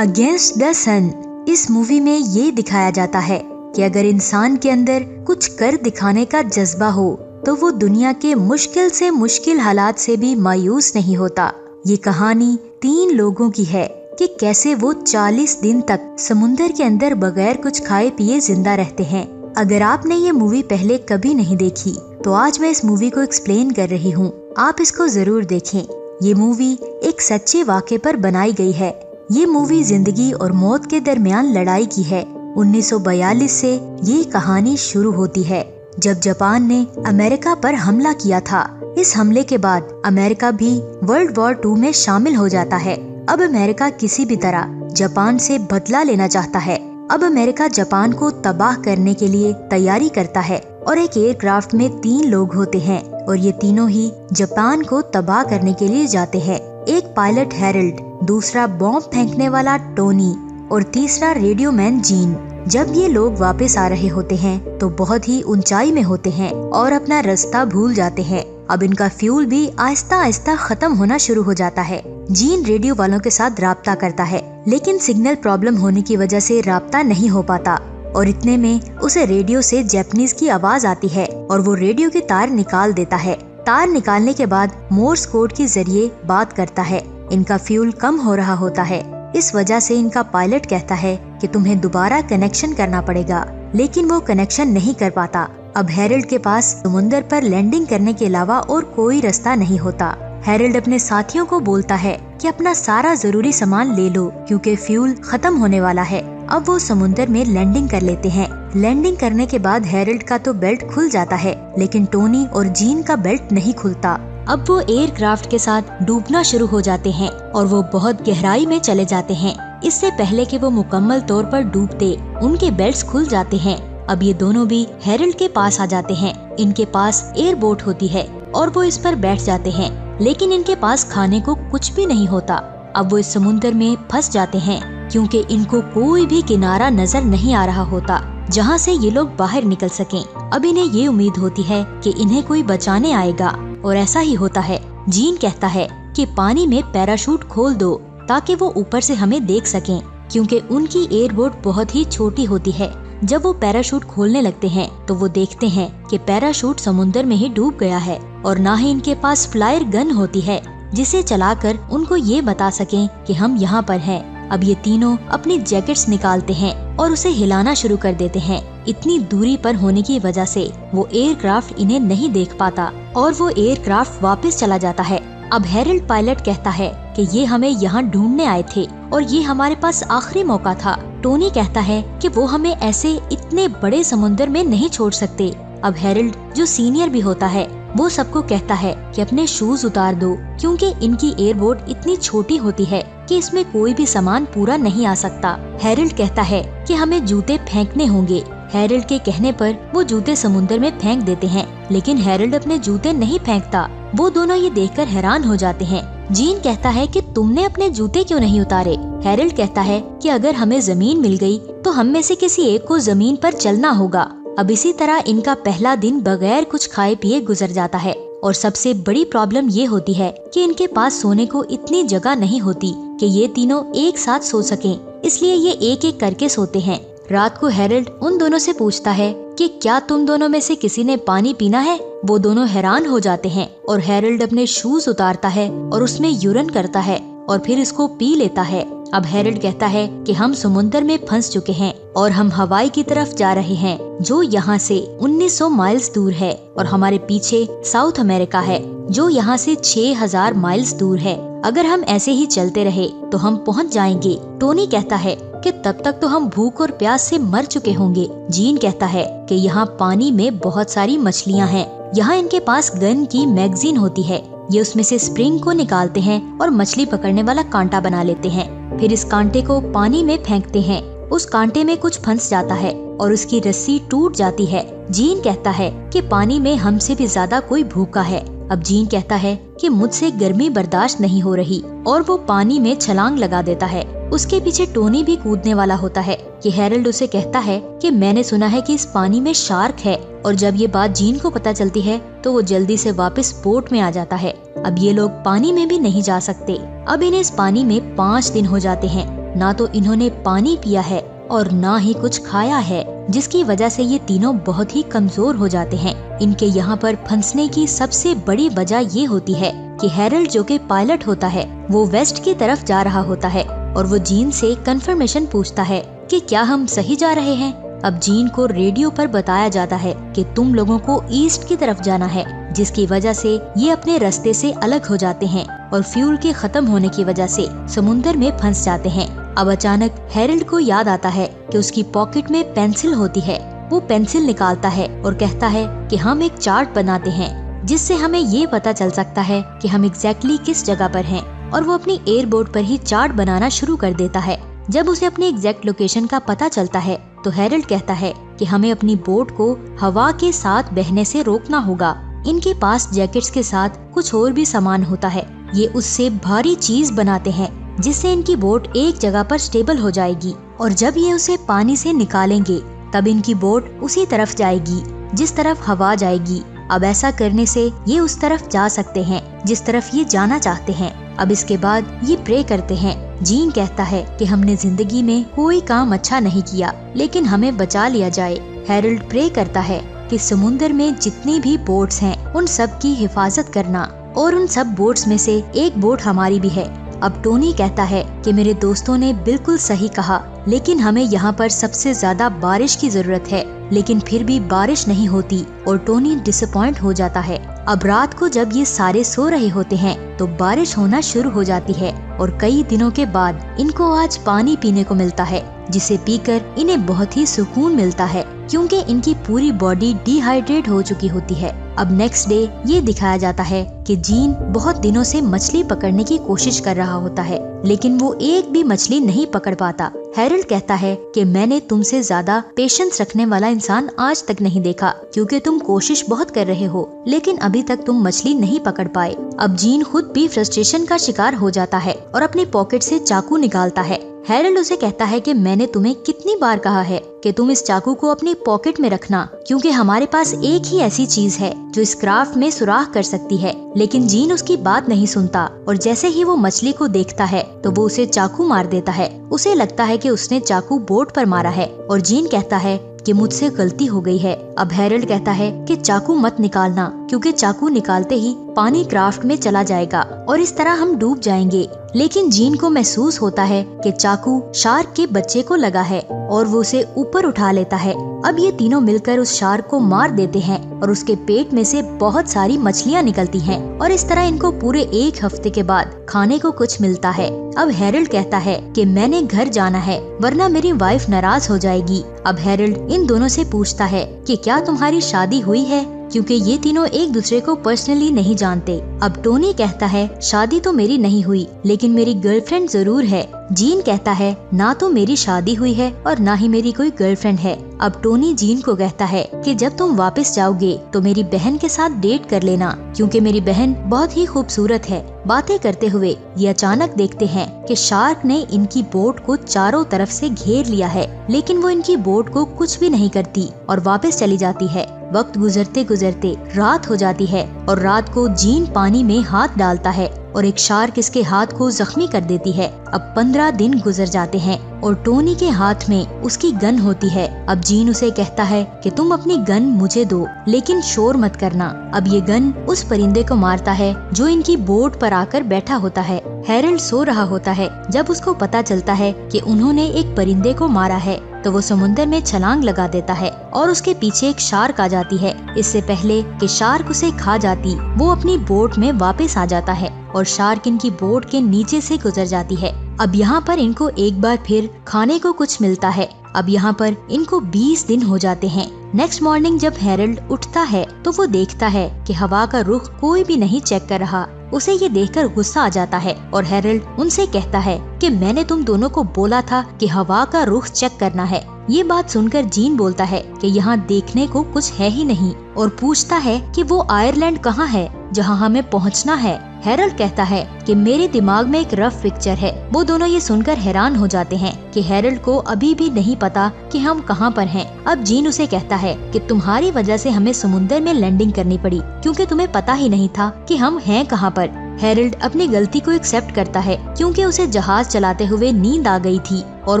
Against the सन। इस movie में ये दिखाया जाता है कि अगर इंसान के अंदर कुछ कर दिखाने का जज्बा हो तो वो दुनिया के मुश्किल से मुश्किल हालात से भी मायूस नहीं होता। ये कहानी 3 लोगों की है कि कैसे वो 40 दिन तक समुंदर के अंदर बगैर कुछ खाए पिए जिंदा रहते हैं। अगर आपने ये मूवी पहले कभी नहीं देखी तो आज मैं इस मूवी को एक्सप्लेन कर रही हूँ, आप इसको जरूर देखें। ये मूवी एक सच्चे वाक़े पर बनाई गई है। ये मूवी जिंदगी और मौत के दरमियान लड़ाई की है। 1942 से ये कहानी शुरू होती है जब जापान ने अमेरिका पर हमला किया था। इस हमले के बाद अमेरिका भी वर्ल्ड वॉर 2 में शामिल हो जाता है। अब अमेरिका किसी भी तरह जापान से बदला लेना चाहता है। अब अमेरिका जापान को तबाह करने के लिए तैयारी करता है और एक एयरक्राफ्ट में 3 लोग होते हैं और ये तीनों ही जापान को तबाह करने के लिए जाते हैं। एक पायलट हैरल्ड, दूसरा बॉम्ब फेंकने वाला टोनी और तीसरा रेडियो मैन जीन। जब ये लोग वापस आ रहे होते हैं तो बहुत ही ऊंचाई में होते हैं और अपना रास्ता भूल जाते हैं। अब इनका फ्यूल भी आहिस्ता आहिस्ता खत्म होना शुरू हो जाता है। जीन रेडियो वालों के साथ राब्ता करता है लेकिन सिग्नल प्रॉब्लम होने की वजह से राब्ता नहीं हो पाता और इतने में उसे रेडियो से जापानीज की आवाज आती है और वो रेडियो की तार निकाल देता है। तार निकालने के बाद मोर्स कोड के जरिए बात करता है। इनका फ्यूल कम हो रहा होता है। इस वजह से इनका पायलट कहता है कि तुम्हें दोबारा कनेक्शन करना पड़ेगा, लेकिन वो कनेक्शन नहीं कर पाता। अब हैरल्ड के पास समुंदर पर लैंडिंग करने के अलावा और कोई रास्ता नहीं होता। हैरल्ड अपने साथियों को बोलता है कि अपना सारा जरूरी सामान ले लो क्योंकि फ्यूल खत्म होने वाला है। अब वो समुंदर में लैंडिंग कर लेते हैं। लैंडिंग करने के बाद हैरल्ड का तो बेल्ट खुल जाता है लेकिन टोनी और जीन का बेल्ट नहीं खुलता। अब वो एयरक्राफ्ट के साथ डूबना शुरू हो जाते हैं और वो बहुत गहराई में चले जाते हैं। इससे पहले कि वो मुकम्मल तौर पर डूबते उनके बेल्ट्स खुल जाते हैं। अब ये दोनों भी हैरल्ड के पास आ जाते हैं। इनके पास एयर बोट होती है और वो इस पर बैठ जाते हैं लेकिन इनके पास खाने को कुछ भी नहीं होता। अब वो इस समुंदर में फंस जाते हैं क्योंकि इनको कोई भी किनारा नजर नहीं आ रहा होता जहाँ से ये लोग बाहर निकल सकें। अब इन्हें ये उम्मीद होती है कि इन्हें कोई बचाने आएगा और ऐसा ही होता है। जीन कहता है कि पानी में पैराशूट खोल दो ताकि वो ऊपर से हमें देख सकें क्योंकि उनकी एयरबोट बहुत ही छोटी होती है। जब वो पैराशूट खोलने लगते हैं तो वो देखते हैं कि पैराशूट समुंदर में ही डूब गया है और ना ही इनके पास फ्लायर गन होती है जिसे चलाकर उनको ये बता सकें कि हम यहाँ पर हैं। अब ये तीनों अपनी जैकेट्स निकालते हैं और उसे हिलाना शुरू कर देते हैं। इतनी दूरी पर होने की वजह से वो एयरक्राफ्ट इन्हें नहीं देख पाता और वो एयरक्राफ्ट वापस चला जाता है। अब हैरल्ड पायलट कहता है कि ये हमें यहाँ ढूंढने आए थे और ये हमारे पास आखिरी मौका था। टोनी कहता है कि वो हमें ऐसे इतने बड़े समुंदर में नहीं छोड़ सकते। अब हैरल्ड जो सीनियर भी होता है वो सबको कहता है कि अपने शूज उतार दो क्योंकि इनकी एयरबोट इतनी छोटी होती है कि इसमें कोई भी सामान पूरा नहीं आ सकता। हैरल्ड कहता है कि हमें जूते फेंकने होंगे। हैरल्ड के कहने पर वो जूते समुंदर में फेंक देते हैं लेकिन हैरल्ड अपने जूते नहीं फेंकता। वो दोनों ये देखकर हैरान हो जाते हैं। जीन कहता है कि तुमने अपने जूते क्यों नहीं उतारे। हैरल्ड कहता है कि अगर हमें जमीन मिल गई तो हम में से किसी एक को जमीन पर चलना होगा। अब इसी तरह इनका पहला दिन बगैर कुछ खाए पिए गुजर जाता है और सबसे बड़ी प्रॉब्लम ये होती है कि इनके पास सोने को इतनी जगह नहीं होती कि ये तीनों एक साथ सो सकें, इसलिए ये एक एक करके सोते हैं। रात को हैरल्ड उन दोनों से पूछता है कि क्या तुम दोनों में से किसी ने पानी पीना है। वो दोनों हैरान हो जाते हैं और हैरल्ड अपने शूज उतारता है और उसमें यूरिन करता है और फिर इसको पी लेता है। अब हैरल्ड कहता है कि हम समुंदर में फंस चुके हैं और हम हवाई की तरफ जा रहे हैं जो यहाँ से 1900 माइल्स दूर है और हमारे पीछे साउथ अमेरिका है जो यहाँ से 6000 माइल्स दूर है। अगर हम ऐसे ही चलते रहे तो हम पहुँच जाएंगे। टोनी कहता है कि तब तक तो हम भूख और प्यास से मर चुके होंगे। जीन कहता है कि यहाँ पानी में बहुत सारी मछलियाँ हैं। यहाँ इनके पास गन की मैगजीन होती है। ये उसमें से स्प्रिंग को निकालते हैं और मछली पकड़ने वाला कांटा बना लेते हैं। फिर इस कांटे को पानी में फेंकते हैं। उस कांटे में कुछ फंस जाता है और उसकी रस्सी टूट जाती है। जीन कहता है कि पानी में हमसे भी ज्यादा कोई भूखा है। अब जीन कहता है कि मुझसे गर्मी बर्दाश्त नहीं हो रही और वो पानी में छलांग लगा देता है। उसके पीछे टोनी भी कूदने वाला होता है कि हैरल्ड उसे कहता है कि मैंने सुना है कि इस पानी में शार्क है। और जब ये बात जीन को पता चलती है तो वो जल्दी से वापस बोट में आ जाता है। अब ये लोग पानी में भी नहीं जा सकते। अब इन्हें इस पानी में 5 दिन हो जाते हैं। ना तो इन्होंने पानी पिया है और ना ही कुछ खाया है, जिसकी वजह से ये तीनों बहुत ही कमजोर हो जाते हैं। इनके यहाँ पर फंसने की सबसे बड़ी वजह ये होती है कि हैरल्ड जो कि पायलट होता है वो वेस्ट की तरफ जा रहा होता है और वो जीन से कंफर्मेशन पूछता है कि क्या हम सही जा रहे हैं। अब जीन को रेडियो पर बताया जाता है कि तुम लोगों को ईस्ट की तरफ जाना है, जिसकी वजह से ये अपने रास्ते से अलग हो जाते हैं और फ्यूल के खत्म होने की वजह से समुंदर में फंस जाते हैं। अब अचानक हैरल्ड को याद आता है कि उसकी पॉकेट में पेंसिल होती है। वो पेंसिल निकालता है और कहता है कि हम एक चार्ट बनाते हैं, जिससे हमें ये पता चल सकता है कि हम एग्जैक्टली किस जगह पर हैं। और वो अपनी एयरबोट पर ही चार्ट बनाना शुरू कर देता है। जब उसे अपनी एग्जैक्ट लोकेशन का पता चलता है तो हैरल्ड कहता है कि हमें अपनी बोट को हवा के साथ बहने से रोकना होगा। इनके पास जैकेट्स के साथ कुछ और भी सामान होता है। ये उससे भारी चीज बनाते हैं जिससे इनकी बोट एक जगह पर स्टेबल हो जाएगी और जब ये उसे पानी से निकालेंगे तब इनकी बोट उसी तरफ जाएगी जिस तरफ हवा जाएगी। अब ऐसा करने से ये उस तरफ जा सकते हैं जिस तरफ ये जाना चाहते हैं। अब इसके बाद ये प्रे करते हैं। जीन कहता है कि हमने जिंदगी में कोई काम अच्छा नहीं किया, लेकिन हमें बचा लिया जाए। हैरल्ड प्रे करता है कि समुंदर में जितनी भी बोट्स हैं उन सब की हिफाजत करना और उन सब बोट्स में से एक बोट हमारी भी है। अब टोनी कहता है कि मेरे दोस्तों ने बिल्कुल सही कहा, लेकिन हमें यहाँ पर सबसे ज्यादा बारिश की जरूरत है, लेकिन फिर भी बारिश नहीं होती और टोनी डिसअपॉइंट हो जाता है। अब रात को जब ये सारे सो रहे होते हैं तो बारिश होना शुरू हो जाती है और कई दिनों के बाद इनको आज पानी पीने को मिलता है, जिसे पीकर इन्हें बहुत ही सुकून मिलता है क्योंकि इनकी पूरी बॉडी डिहाइड्रेट हो चुकी होती है। अब नेक्स्ट डे ये दिखाया जाता है कि जीन बहुत दिनों से मछली पकड़ने की कोशिश कर रहा होता है, लेकिन वो एक भी मछली नहीं पकड़ पाता। हैरल्ड कहता है कि मैंने तुमसे ज्यादा पेशेंस रखने वाला इंसान आज तक नहीं देखा, क्योंकि तुम कोशिश बहुत कर रहे हो लेकिन अभी तक तुम मछली नहीं पकड़ पाए। अब जीन खुद भी फ्रस्ट्रेशन का शिकार हो जाता है और अपनी पॉकेट से चाकू निकालता है। हैरल्ड उसे कहता है कि मैंने तुम्हें कितनी बार कहा है कि तुम इस चाकू को अपनी पॉकेट में रखना, क्योंकि हमारे पास एक ही ऐसी चीज है जो इस क्राफ्ट में सुराख कर सकती है। लेकिन जीन उसकी बात नहीं सुनता और जैसे ही वो मछली को देखता है तो वो उसे चाकू मार देता है। उसे लगता है कि उसने चाकू बोट पर मारा है और जीन कहता है कि मुझसे गलती हो गई है। अब हैरल्ड कहता है कि चाकू मत निकालना, क्योंकि चाकू निकालते ही पानी क्राफ्ट में चला जाएगा और इस तरह हम डूब जाएंगे। लेकिन जीन को महसूस होता है कि चाकू शार्क के बच्चे को लगा है और वो उसे ऊपर उठा लेता है। अब ये तीनों मिलकर उस शार्क को मार देते हैं और उसके पेट में से बहुत सारी मछलियाँ निकलती हैं और इस तरह इनको पूरे एक हफ्ते के बाद खाने को कुछ मिलता है। अब हैरल्ड कहता है कि मैंने घर जाना है वरना मेरी वाइफ नाराज हो जाएगी। अब हैरल्ड इन दोनों से पूछता है कि क्या तुम्हारी शादी हुई है, क्योंकि ये तीनों एक दूसरे को पर्सनली नहीं जानते। अब टोनी कहता है शादी तो मेरी नहीं हुई, लेकिन मेरी गर्लफ्रेंड जरूर है। जीन कहता है ना तो मेरी शादी हुई है और ना ही मेरी कोई गर्लफ्रेंड है। अब टोनी जीन को कहता है कि जब तुम वापस जाओगे तो मेरी बहन के साथ डेट कर लेना, क्योंकि मेरी बहन बहुत ही खूबसूरत है। बातें करते हुए ये अचानक देखते हैं कि शार्क ने इनकी बोट को चारों तरफ से घेर लिया है, लेकिन वो इनकी बोट को कुछ भी नहीं करती और वापस चली जाती है। वक्त गुजरते गुजरते रात हो जाती है और रात को जीन पानी में हाथ डालता है और एक शार्क इसके हाथ को जख्मी कर देती है। अब 15 दिन गुजर जाते हैं और टोनी के हाथ में उसकी गन होती है। अब जीन उसे कहता है कि तुम अपनी गन मुझे दो, लेकिन शोर मत करना। अब ये गन उस परिंदे को मारता है जो इनकी बोट पर आकर बैठा होता है। हैरल्ड सो रहा होता है जब उसको पता चलता है कि उन्होंने एक परिंदे को मारा है, तो वो समुंदर में छलांग लगा देता है और उसके पीछे एक शार्क आ जाती है। इससे पहले कि शार्क उसे खा जाती, वो अपनी बोट में वापस आ जाता है और शार्क इनकी बोट के नीचे से गुजर जाती है। अब यहाँ पर इनको एक बार फिर खाने को कुछ मिलता है। अब यहाँ पर इनको 20 दिन हो जाते हैं। नेक्स्ट मॉर्निंग जब हैरल्ड उठता है तो वो देखता है कि हवा का रुख कोई भी नहीं चेक कर रहा। उसे ये देखकर गुस्सा आ जाता है और हैरल्ड उनसे कहता है कि मैंने तुम दोनों को बोला था कि हवा का रुख चेक करना है। ये बात सुनकर जीन बोलता है कि यहाँ देखने को कुछ है ही नहीं और पूछता है कि वो आयरलैंड कहाँ है जहाँ हमें पहुँचना है। हैरल्ड कहता है कि मेरे दिमाग में एक रफ पिक्चर है। वो दोनों ये सुनकर हैरान हो जाते हैं कि हैरल्ड को अभी भी नहीं पता कि हम कहाँ पर हैं। अब जीन उसे कहता है कि तुम्हारी वजह से हमें समुद्र में लैंडिंग करनी पड़ी, क्योंकि तुम्हें पता ही नहीं था कि हम हैं कहाँ पर। हैरल्ड अपनी गलती को एक्सेप्ट करता है, क्योंकि उसे जहाज चलाते हुए नींद आ गई थी और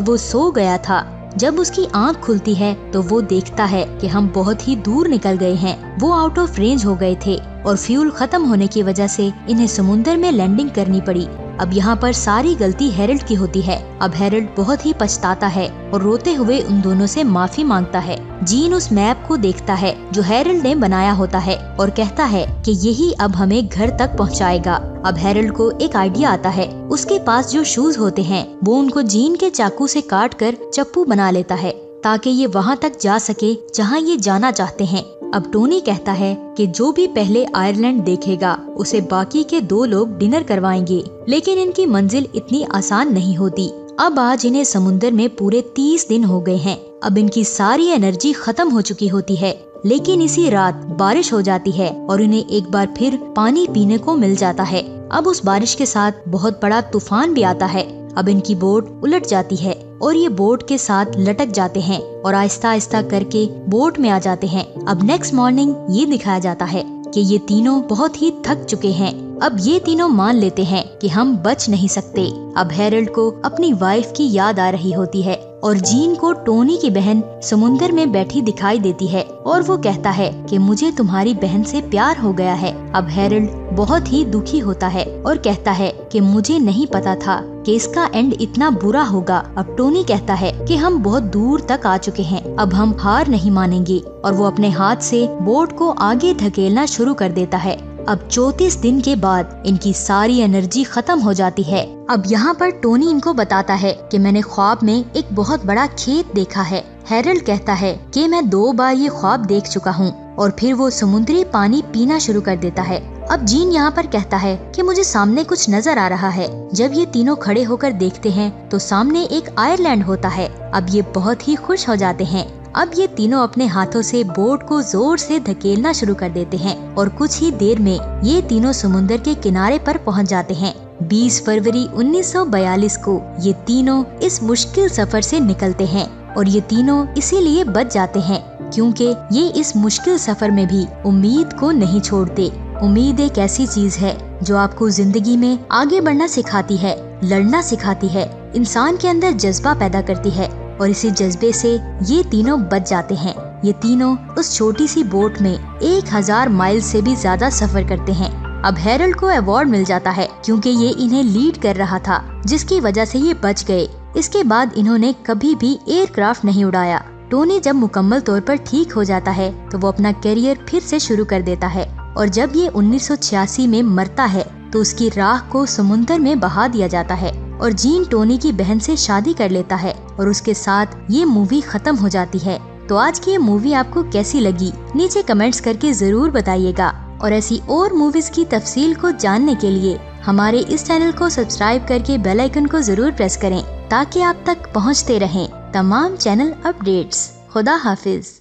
वो सो गया था। जब उसकी आंख खुलती है तो वो देखता है कि हम बहुत ही दूर निकल गए हैं। वो आउट ऑफ रेंज हो गए थे और फ्यूल खत्म होने की वजह से इन्हें समुद्र में लैंडिंग करनी पड़ी। अब यहाँ पर सारी गलती हैरल्ड की होती है। अब हैरल्ड बहुत ही पछताता है और रोते हुए उन दोनों से माफी मांगता है। जीन उस मैप को देखता है जो हैरल्ड ने बनाया होता है और कहता है कि यही अब हमें घर तक पहुँचाएगा। अब हैरल्ड को एक आइडिया आता है। उसके पास जो शूज होते हैं वो उनको जीन के चाकू से काट कर चप्पू बना लेता है, ताकि ये वहाँ तक जा सके जहाँ ये जाना चाहते हैं। अब टोनी कहता है कि जो भी पहले आयरलैंड देखेगा उसे बाकी के 2 लोग डिनर करवाएंगे, लेकिन इनकी मंजिल इतनी आसान नहीं होती। अब आज इन्हें समुद्र में पूरे 30 दिन हो गए हैं। अब इनकी सारी एनर्जी खत्म हो चुकी होती है, लेकिन इसी रात बारिश हो जाती है और इन्हें एक बार फिर पानी पीने को मिल जाता है। अब उस बारिश के साथ बहुत बड़ा तूफान भी आता है। अब इनकी बोट उलट जाती है और ये बोट के साथ लटक जाते हैं और आहिस्ता आहिस्ता करके बोट में आ जाते हैं। अब नेक्स्ट मॉर्निंग ये दिखाया जाता है कि ये तीनों बहुत ही थक चुके हैं। अब ये तीनों मान लेते हैं कि हम बच नहीं सकते। अब हैरल्ड को अपनी वाइफ की याद आ रही होती है और जीन को टोनी की बहन समुद्र में बैठी दिखाई देती है और वो कहता है कि मुझे तुम्हारी बहन से प्यार हो गया है। अब हैरल्ड बहुत ही दुखी होता है और कहता है कि मुझे नहीं पता था कि इसका एंड इतना बुरा होगा। अब टोनी कहता है कि हम बहुत दूर तक आ चुके हैं, अब हम हार नहीं मानेंगे और वो अपने हाथ से बोट को आगे ढकेलना शुरू कर देता है। अब 34 दिन के बाद इनकी सारी एनर्जी खत्म हो जाती है। अब यहाँ पर टोनी इनको बताता है कि मैंने ख्वाब में एक बहुत बड़ा खेत देखा है। हैरल्ड कहता है कि मैं 2 बार ये ख्वाब देख चुका हूँ और फिर वो समुद्री पानी पीना शुरू कर देता है। अब जीन यहाँ पर कहता है कि मुझे सामने कुछ नजर आ रहा है। जब ये तीनों खड़े होकर देखते हैं तो सामने एक आयरलैंड होता है। अब ये बहुत ही खुश हो जाते हैं। अब ये तीनों अपने हाथों से बोट को जोर से धकेलना शुरू कर देते हैं और कुछ ही देर में ये तीनों समुद्र के किनारे पर पहुंच जाते हैं। 20 फरवरी 1942 को ये तीनों इस मुश्किल सफर से निकलते हैं और ये तीनों इसीलिए बच जाते हैं क्योंकि ये इस मुश्किल सफर में भी उम्मीद को नहीं छोड़ते। उम्मीद एक ऐसी चीज है जो आपको जिंदगी में आगे बढ़ना सिखाती है, लड़ना सिखाती है, इंसान के अंदर जज्बा पैदा करती है और इसी जज्बे से ये तीनों बच जाते हैं। ये तीनों उस छोटी सी बोट में 1000 माइल से भी ज्यादा सफर करते हैं। अब हैरल्ड को अवार्ड मिल जाता है क्योंकि ये इन्हें लीड कर रहा था, जिसकी वजह से ये बच गए। इसके बाद इन्होंने कभी भी एयरक्राफ्ट नहीं उड़ाया। टोनी जब मुकम्मल तौर पर ठीक हो जाता है तो वो अपना करियर फिर से शुरू कर देता है और जब ये 1986 में मरता है तो उसकी राख को समुद्र में बहा दिया जाता है और जीन टोनी की बहन से शादी कर लेता है और उसके साथ ये मूवी खत्म हो जाती है। तो आज की ये मूवी आपको कैसी लगी नीचे कमेंट्स करके जरूर बताइएगा और ऐसी और मूवीज की तफसील को जानने के लिए हमारे इस चैनल को सब्सक्राइब करके बेल आइकन को जरूर प्रेस करें ताकि आप तक पहुंचते रहें तमाम चैनल अपडेट्स। खुदा हाफिज।